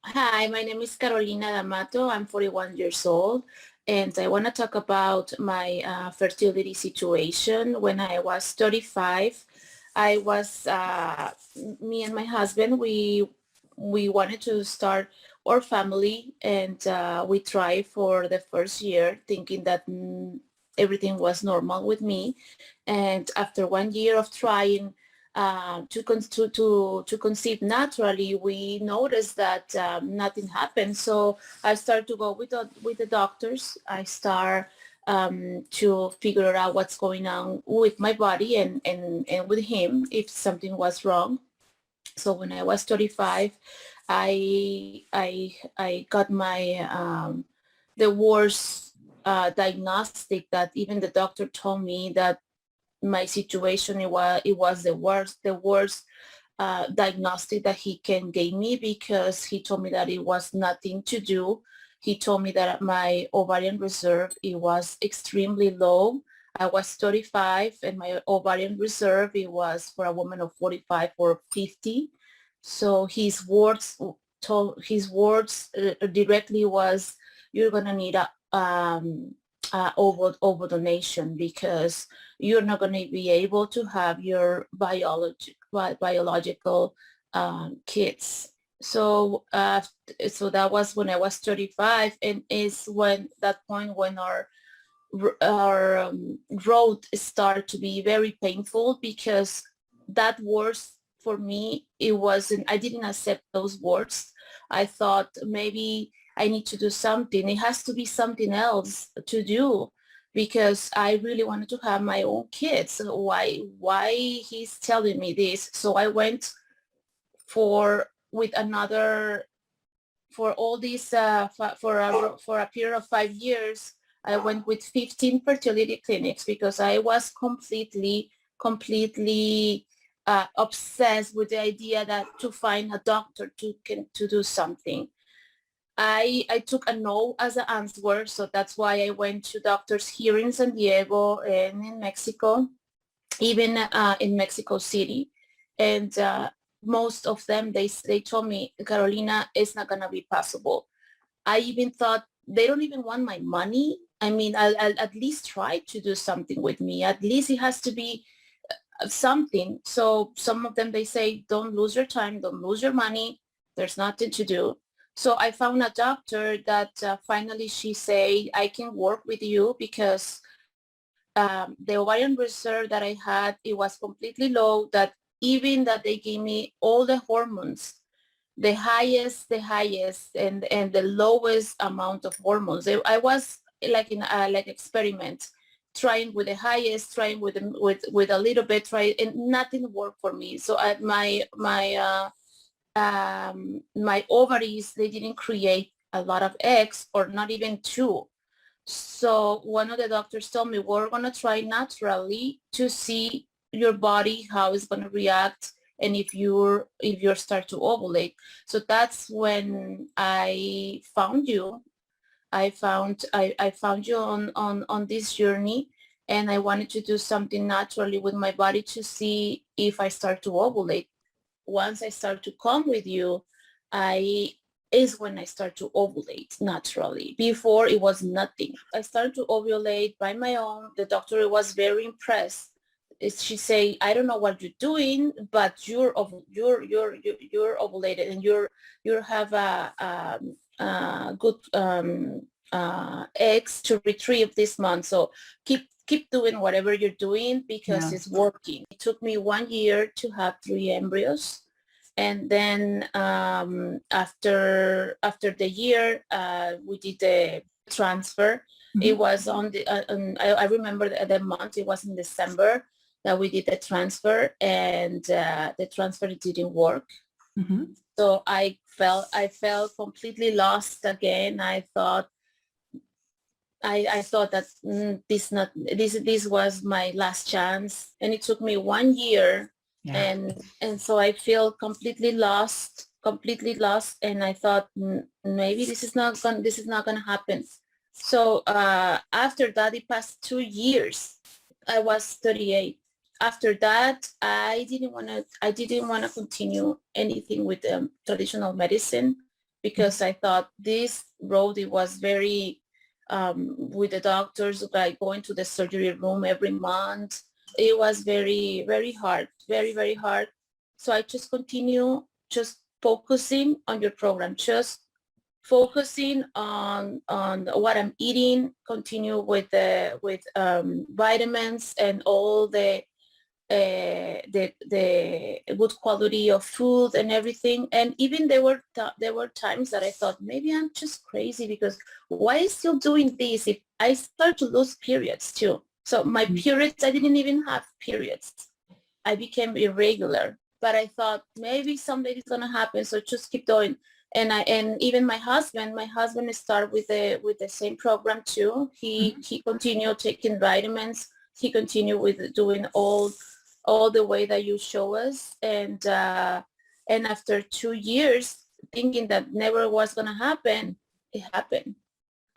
Hi, my name is Carolina Damato. I'm 41 years old, and I want to talk about my fertility situation. When I was 35, I was me and my husband. We wanted to start our family, and we tried for the first year, thinking that everything was normal with me. And after 1 year of trying to conceive naturally, we noticed that nothing happened. So I started to go with the doctors. I start to figure out what's going on with my body and with him if something was wrong. So when I was 35, I got my the worst diagnostic that even the doctor told me that my situation, it was the worst diagnostic that he can give me, because he told me that it was nothing to do. He told me that my ovarian reserve, it was extremely low. I was 35 and my ovarian reserve, it was for a woman of 45 or 50. So his words directly was, you're gonna need a over donation, because you're not going to be able to have your biological kids. So so that was when I was 35, and is when that point when our road started to be very painful, because that words for me, it wasn't, I didn't accept those words. I thought maybe I need to do something. It has to be something else to do, because I really wanted to have my own kids. Why he's telling me this? So I went for with another for all these for a period of 5 years. I went with 15 fertility clinics, because I was completely obsessed with the idea that to find a doctor to do something. I took a no as an answer, so that's why I went to doctors here in San Diego and in Mexico, even in Mexico City. And most of them, they told me, Carolina, it's not going to be possible. I even thought they don't even want my money. I mean, I'll at least try to do something with me. At least it has to be something. So some of them, they say, don't lose your time, don't lose your money. There's nothing to do. So I found a doctor that finally she say, I can work with you, because the ovarian reserve that I had, it was completely low, that even that they gave me all the hormones, the highest and the lowest amount of hormones. I was like in a like experiment, trying with the highest, trying with a little bit, try, and nothing worked for me. So my ovaries, they didn't create a lot of eggs, or not even two. So one of the doctors told me, we're going to try naturally to see your body, how it's going to react, and if you start to ovulate. So that's when I found you. I found you on this journey, and I wanted to do something naturally with my body to see if I start to ovulate. Once I start to come with you, I is when I start to ovulate naturally. Before, it was nothing. I started to ovulate by my own. The doctor was very impressed. She say, I don't know what you're doing, but you're ovulated, and you have a good eggs to retrieve this month. So keep doing whatever you're doing, because Yeah. it's working. It took me 1 year to have 3 embryos. And then after the year, we did the transfer. It Hmm. was I remember the month, it was in December that we did the transfer, and the transfer didn't work. Hmm. So I felt completely lost again. I thought that this was my last chance, and it took me 1 year, Yeah. and so I feel completely lost, and I thought, maybe this is not gonna happen." So after that, it passed 2 years. I was 38. After that, I didn't wanna continue anything with traditional medicine. because I thought this road, it was very, with the doctors, like going to the surgery room every month. It was very, very hard, very, very hard. So I just continue just focusing on your program, just focusing on what I'm eating, continue with the vitamins and all the good quality of food and everything. And even there were times that I thought maybe I'm just crazy, because why is still doing this if I start to lose periods too? So my periods, I didn't even have periods. I became irregular, but I thought maybe someday it's gonna happen. So just keep going. And even my husband started with the same program too. He continued taking vitamins. He continued with doing all the way that you show us. And after 2 years, thinking that never was gonna happen, it happened.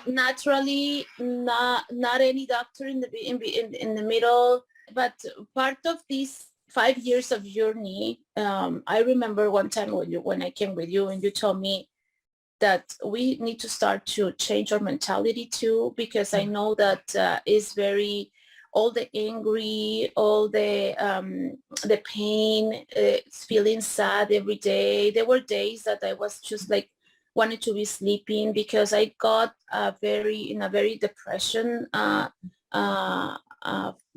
Naturally, not any doctor in the middle, but part of these 5 years of journey. I remember one time when I came with you and you told me that we need to start to change our mentality too, because I know that is very, all the angry, all the pain, feeling sad every day. There were days that I was just like wanted to be sleeping, because I got in a very depression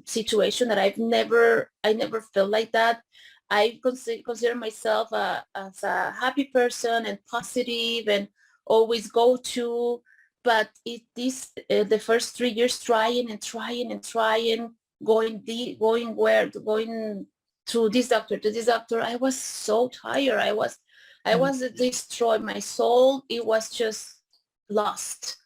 situation that I never felt like that. I consider myself as a happy person and positive and always go to, but the first 3 years trying and trying and trying, going to this doctor, I was so tired. I was destroyed. My soul, it was just lost.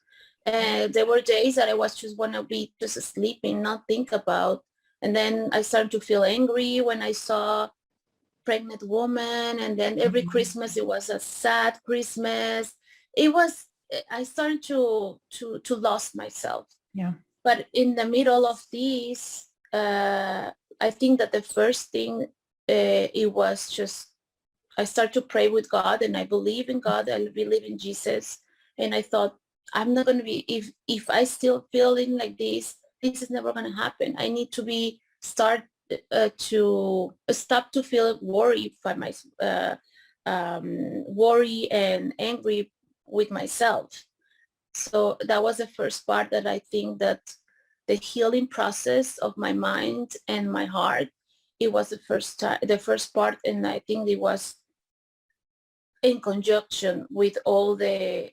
And there were days that I was just want to be just sleeping, not think about. And then I started to feel angry when I saw pregnant woman. And then every Christmas, it was a sad Christmas. I started to lose myself. Yeah. But in the middle of this, I think that the first thing, it was just, I started to pray with God, and I believe in God. I believe in Jesus. And I thought, I'm not going to be, if I still feeling like this is never going to happen. I need to to stop to feel worried by my, worry and angry with myself. So that was the first part, that I think that the healing process of my mind and my heart, it was the first part. And I think it was in conjunction with all the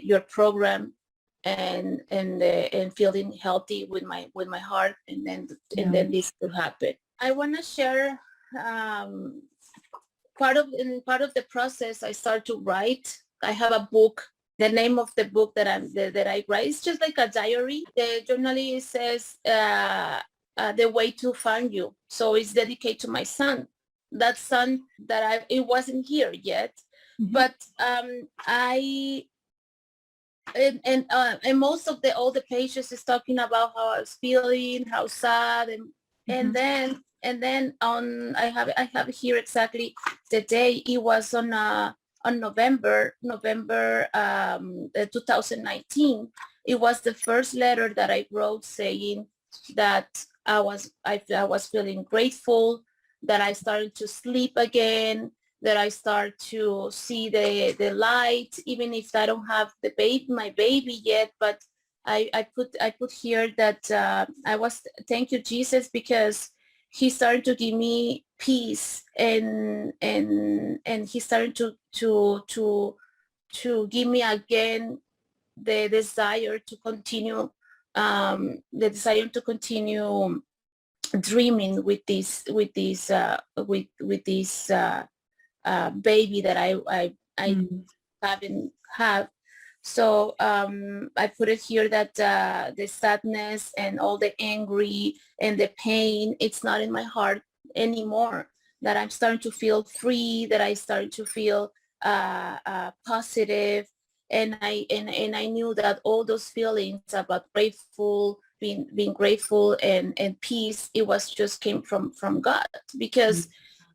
your program and feeling healthy with my heart, and then this could happen. I want to share part of the process. I start to write. I have a book. The name of the book that I write is just like a diary. The journalist says the way to find you. So it's dedicated to my son. That son that it wasn't here yet, but I and most of all the pages is talking about how I was feeling, how sad, and then I have here exactly the day. It was on November 2019. It was the first letter that I wrote saying that I was feeling grateful, that I started to sleep again, that I start to see the light, even if I don't have my baby yet. But I put here that thank you, Jesus, because he started to give me peace, and he started to give me again the desire to continue, dreaming with this baby that I haven't had. So I put it here that the sadness and all the angry and the pain, it's not in my heart anymore. That I'm starting to feel free. That I started to feel positive, and I knew that all those feelings about being grateful and peace, it was just came from God, because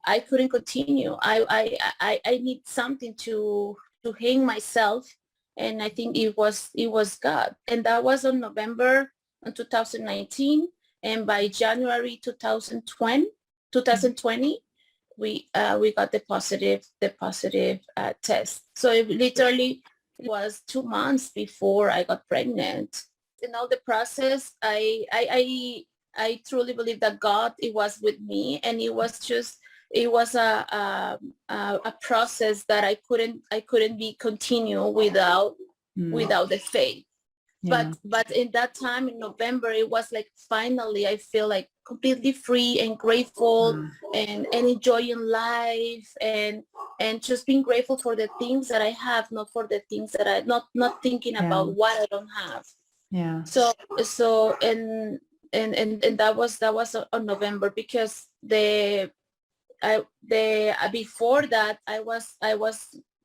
I couldn't continue. I need something to hang myself. And I think it was God. And that was on November 2019. And by January 2020, we got the positive test. So it literally was 2 months before I got pregnant. In all the process, I truly believe that God, it was with me, and it was a process that I couldn't be continue without the faith. Yeah. But in that time in November, it was like finally I feel like completely free and grateful and enjoying life and just being grateful for the things that I have, not for the things that I not thinking about what I don't have. Yeah. So and that was on November, because before that I was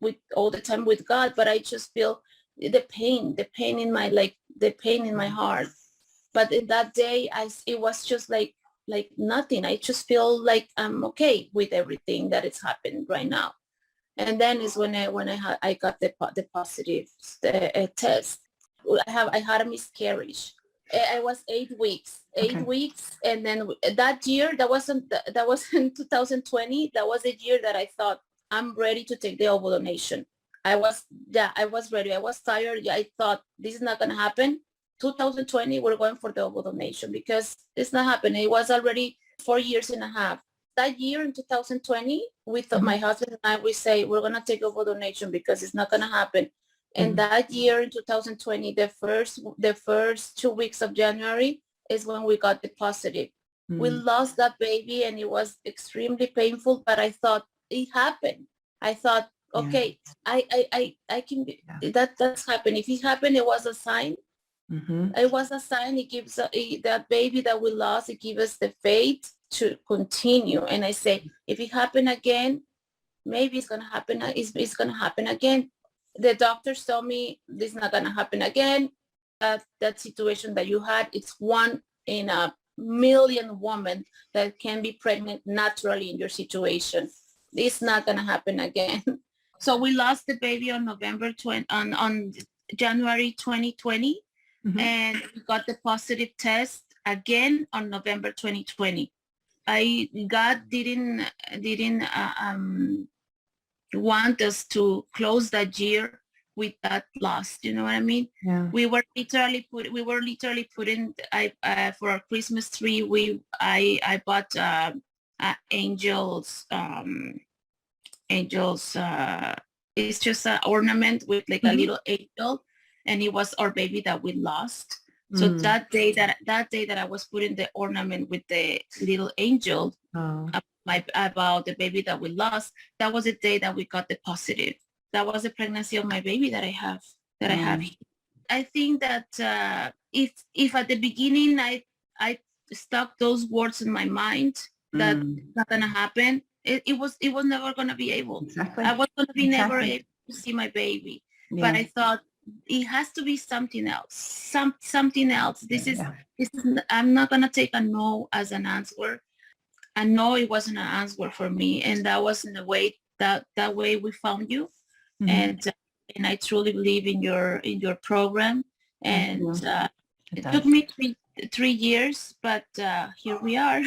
with all the time with God, but I just feel the pain in my heart. But in that day, it was just like nothing. I just feel like I'm okay with everything that is happening right now. And then is when I got the positive test. I had a miscarriage. I was 8 weeks, and then that year, that was in 2020. That was the year that I thought I'm ready to take the ovule donation. I was ready. I was tired. I thought this is not gonna happen. 2020, we're going for the ovule donation because it's not happening. It was already 4.5 years. That year in 2020, with my husband and I, we say we're gonna take ovule donation because it's not gonna happen. And that year in 2020, the first 2 weeks of January is when we got the positive. We lost that baby, and it was extremely painful, but I thought it happened. I thought, okay, I can be, that's happened. If it happened, it was a sign. It was a sign. It gives that baby that we lost, it gives us the faith to continue. And I say, if it happened again, maybe it's gonna happen. It's gonna happen again. The doctors told me this is not gonna happen again. That situation that you had, it's 1 in a million women that can be pregnant naturally in your situation. It's not gonna happen again. So we lost the baby on on January 2020, and we got the positive test again on November 2020. God didn't want us to close that year with that loss. You know what I mean? Yeah. We were literally putting for our Christmas tree. I bought angels. It's just an ornament with like a little angel, and it was our baby that we lost. So that day that I was putting the ornament with the little angel about the baby that we lost, that was the day that we got the positive. That was the pregnancy of my baby that I have. I have. I think that if at the beginning I stuck those words in my mind that it's not gonna happen, it was never gonna be able. Exactly. I was gonna be never able to see my baby. Yeah. But I thought it has to be something else. Something else. This is I'm not gonna take a no as an answer. I know it wasn't an answer for me, and that wasn't the way that way we found you. And I truly believe in your program. And it took me three years, but here we are.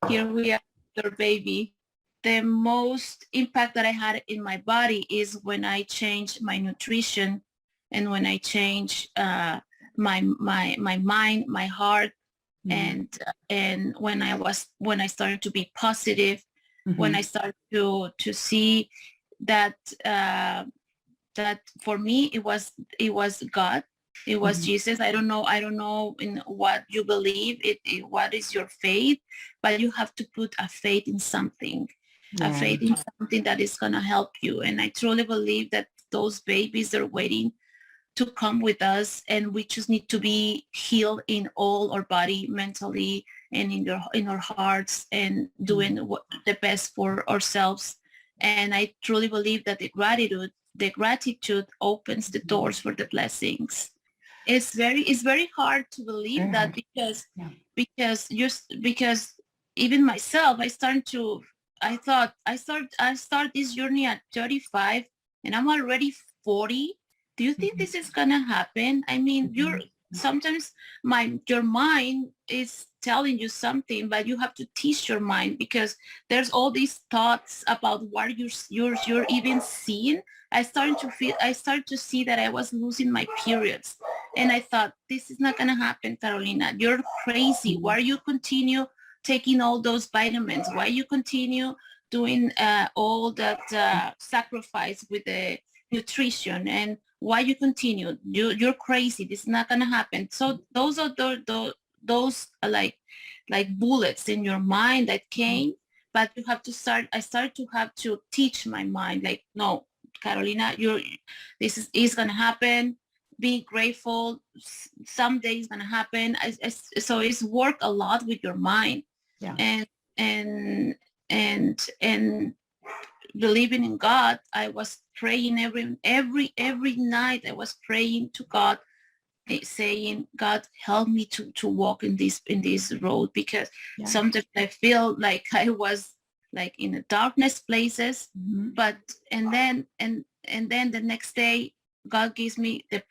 Here we are, your baby. The most impact that I had in my body is when I changed my nutrition, and when I changed my mind, my heart, and when I started to be positive, when I started to see that that for me it was God, it was Jesus. I don't know in what you believe, what is your faith, but you have to put a faith in something, a faith in something that is gonna help you. And I truly believe that those babies are waiting to come with us, and we just need to be healed in all our body, mentally, and in our hearts, and doing the best for ourselves. And I truly believe that the gratitude opens the doors for the blessings. It's very hard to believe that, because even myself, I start this journey at 35, and I'm already 40. Do you think this is gonna happen? I mean, you're sometimes your mind is telling you something, but you have to teach your mind, because there's all these thoughts about what you're even seeing. I started to see that I was losing my periods, and I thought, this is not gonna happen, Carolina. You're crazy. Why you continue taking all those vitamins? Why you continue doing all that sacrifice with the nutrition, and why you continue? You're crazy. This is not gonna happen. So those are those are like bullets in your mind that came, but you have to start. I started to have to teach my mind, like, no, Carolina, this is gonna happen. Be grateful. Someday it's gonna happen. So it's work a lot with your mind, and and and believing in God. I was praying every night. I was praying to God, saying, God, help me to walk in this road, because sometimes I feel like I was like in the darkness places, but and then the next day God gives me the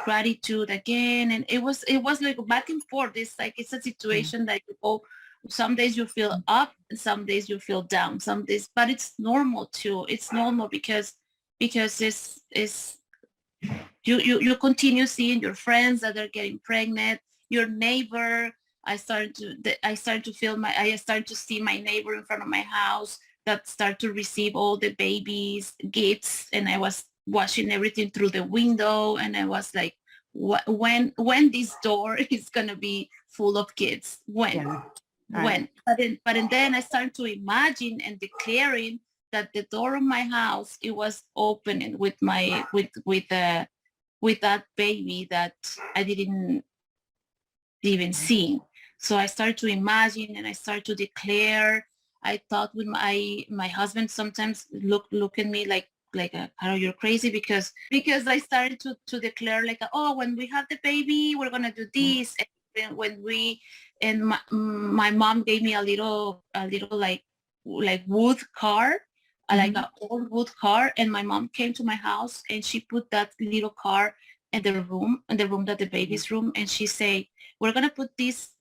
gratitude again, and it was like back and forth. It's a situation that you go, some days you feel up and some days you feel down, some days, but it's normal too. It's normal because it's you continue seeing your friends that are getting pregnant, your neighbor. I started to see my neighbor in front of my house that start to receive all the babies gifts, and I was watching everything through the window, and I was like, when this door is gonna be full of kids? When? When? But then I started to imagine and declaring that the door of my house, it was opening with my with that baby that I didn't even see. So I started to imagine and I started to declare. I thought with my husband sometimes look at me like Carol, you're crazy, because I started to declare like, oh, when we have the baby, we're gonna do this. And when my mom gave me a little like wood car, like an old wood car, and my mom came to my house and she put that little car in the room that the baby's room, and she said, we're gonna put this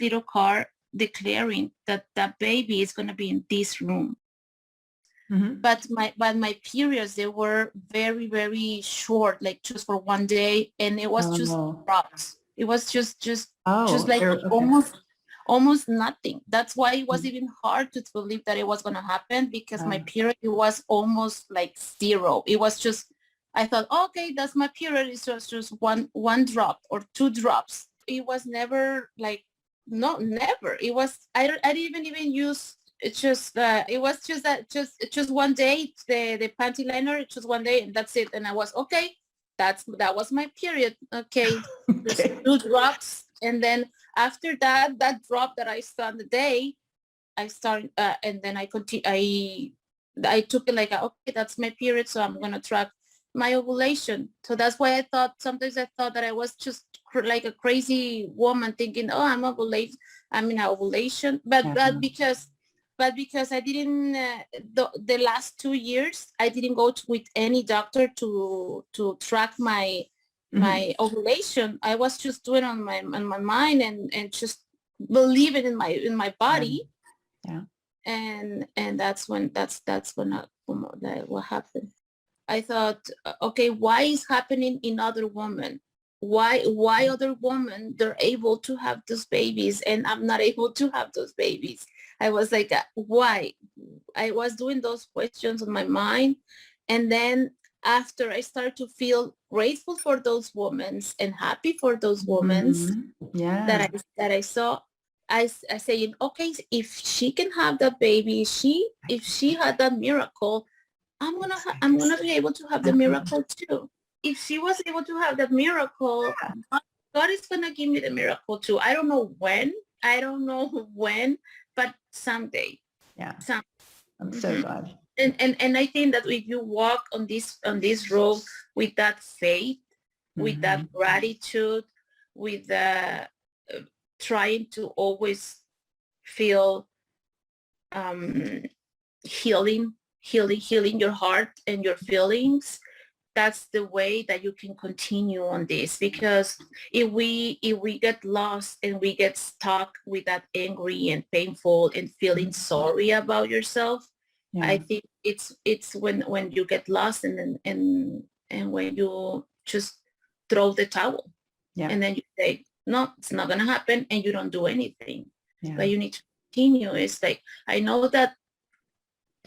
little car declaring that that baby is gonna be in this room. But my periods, they were very, very short, like just for one day, and it was just drops. It was just like almost nothing. That's why it was even hard to believe that it was going to happen, because my period, it was almost like zero. It was just, I thought, okay, that's my period. It's just one drop or two drops. It was never like, no, never. It was, I didn't even use, it's just it was just that just one day, the panty liner, just one day, and that's it. And I was okay, that was my period. Okay, just 2 drops. And then after that drop that I saw on the day, I started and then I continue, I took it like, okay, that's my period, so I'm gonna track my ovulation. So that's why sometimes I thought that I was just like a crazy woman thinking, oh, I'm in ovulation, but because I didn't, the last 2 years, I didn't go with any doctor to track my ovulation. I was just doing it on my mind and just believing in my body. And that's when what happened. I thought, okay, why is happening in other women? Why other women, they're able to have those babies and I'm not able to have those babies? I was like, why? I was doing those questions in my mind. And then after I started to feel grateful for those women and happy for those women that I saw, I saying, okay, if she can have that baby, if she had that miracle, I'm gonna be able to have the miracle too. If she was able to have that miracle, God is gonna give me the miracle too. I don't know when, but someday. I'm so glad. And I think that if you walk on this road with that faith, with that gratitude, with trying to always feel healing healing your heart and your feelings, that's the way that you can continue on this. Because if we get lost and we get stuck with that angry and painful and feeling sorry about yourself, I think it's when you get lost and when you just throw the towel, and then you say, no, it's not gonna happen, and you don't do anything. But you need to continue. It's like, I know that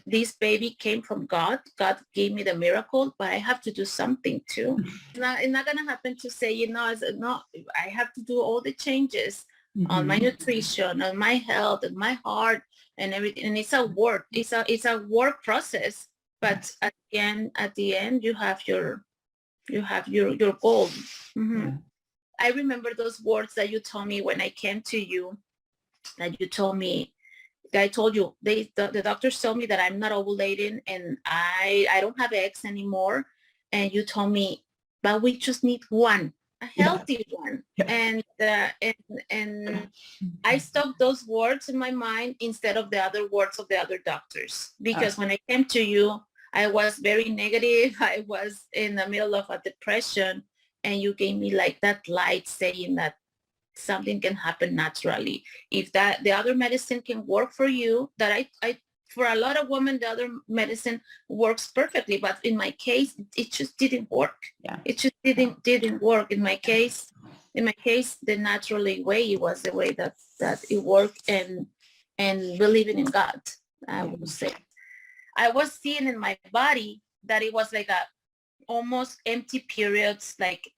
this baby came from God. God gave me the miracle, but I have to do something too. It's not gonna happen to say, no, I have to do all the changes on my nutrition, on my health, and my heart, and everything. And it's a work. It's a work process. But at the end, you have your goal. I remember those words that you told me when I came to you. That you told me. I told you, the doctors told me that I'm not ovulating and I don't have eggs anymore. And you told me, but we just need one, a healthy one. And I stuck those words in my mind instead of the other words of the other doctors. Because when I came to you, I was very negative. I was in the middle of a depression, and you gave me like that light saying that something can happen naturally. If that the other medicine can work for you, that I for a lot of women, the other medicine works perfectly, but in my case, it just didn't work. It just didn't work. In my case, the naturally way was the way that it worked, and believing in God, I would say. I was seeing in my body that it was like a almost empty periods, like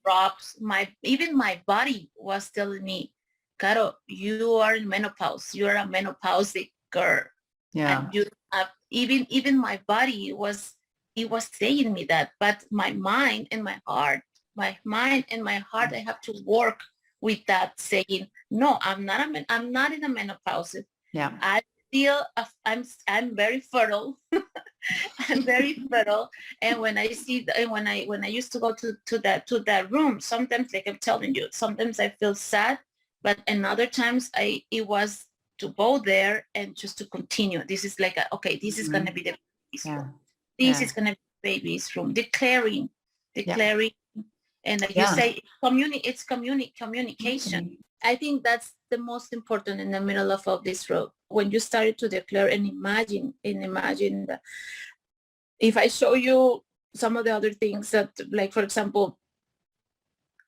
drops. Even my body was telling me, Caro, you are in menopause. You are a menopausic girl. And you have, even my body was saying me that, but my mind and my heart, I have to work with that, saying, no, I'm not in a menopause. I feel I'm very fertile. I'm very fertile. And when I see, when I used to go to that room, sometimes, like I'm telling you, sometimes I feel sad, but in other times it was to go there and just to continue. This is like, okay, this is going to be the baby's room. This is going to be the baby's room. Declaring. And like you say, it's communication. I think that's the most important in the middle of all this road. When you started to declare and imagine that, if I show you some of the other things that, like, for example,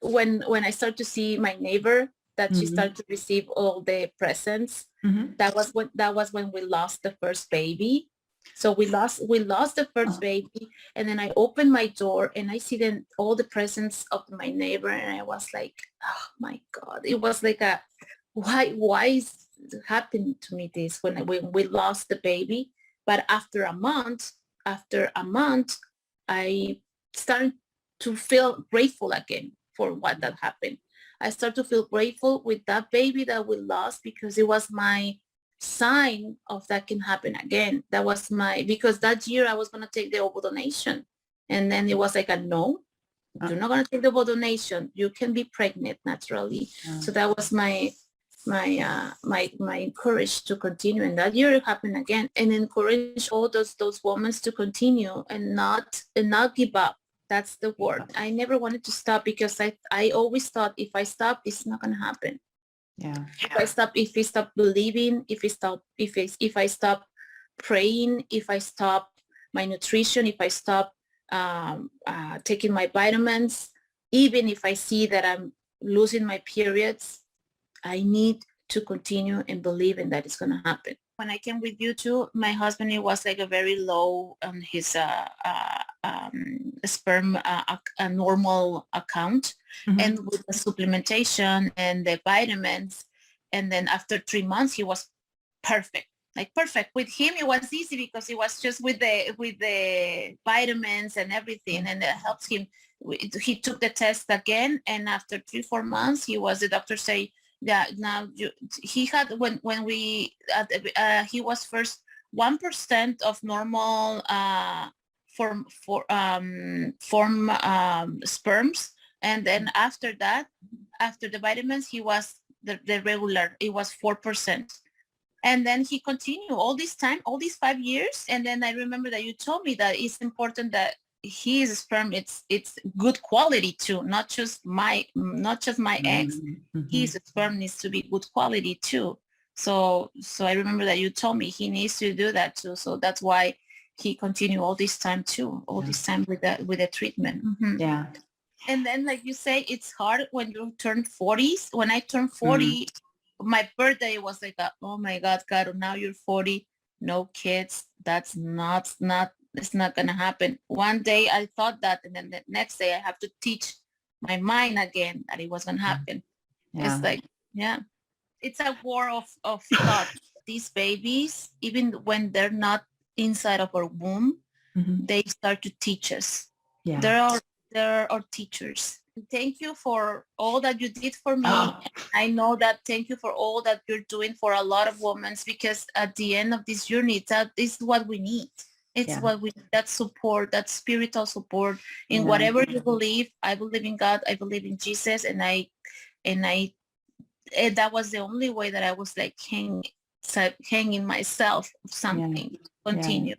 when I start to see my neighbor, that she started to receive all the presents, that was when we lost the first baby. So we lost the first baby, and then I opened my door and I see then all the presents of my neighbor, and I was like, oh my God, it was like why is it happening to me this when we lost the baby? But after a month, I started to feel grateful again for what that happened. I started to feel grateful with that baby that we lost, because it was my sign of that can happen again. That was because that year I was going to take the ovule donation. And then it was like, no, you're not going to take the ovule donation. You can be pregnant naturally. So that was my courage to continue. And that year it happened again, and encourage all those women to continue and not give up. That's the word. I never wanted to stop, because I always thought, if I stop, it's not going to happen. If I stop believing, if I stop praying, if I stop my nutrition, if I stop taking my vitamins, even if I see that I'm losing my periods, I need to continue and believe in that it's going to happen. When I came with you too, my husband, it was like a very low on his sperm, a normal account, and with the supplementation and the vitamins, and then after 3 months he was perfect. Like perfect. With him it was easy, because it was just with the vitamins and everything, and it helps him. He took the test again, and after 3-4 months, the doctor say, yeah, now he had, when we he was first 1% of normal form sperms, and then after that, after the vitamins, he was the regular, it was 4%. And then he continued all this time, all these 5 years. And then I remember that you told me that it's important that his sperm, it's good quality too, not just my eggs. Mm-hmm. His sperm needs to be good quality too. So I remember that you told me he needs to do that too. So that's why he continued all this time too, all this time with the treatment. Yeah. And then, like you say, it's hard when you turn 40s. When I turned 40, my birthday was like, oh my God, Caro, now you're 40, no kids. That's it's not going to happen. One day I thought that, and then the next day I have to teach my mind again that it was going to happen. Yeah. It's like, it's a war of thought. These babies, even when they're not inside of our womb, they start to teach us. Yeah. There are teachers. Thank you for all that you did for me. I know that. Thank you for all that you're doing for a lot of women, because at the end of this journey, that is what we need. It's what we need, that support, that spiritual support in whatever you believe. I believe in God. I believe in Jesus. And that was the only way that I was like hanging myself something. Continue.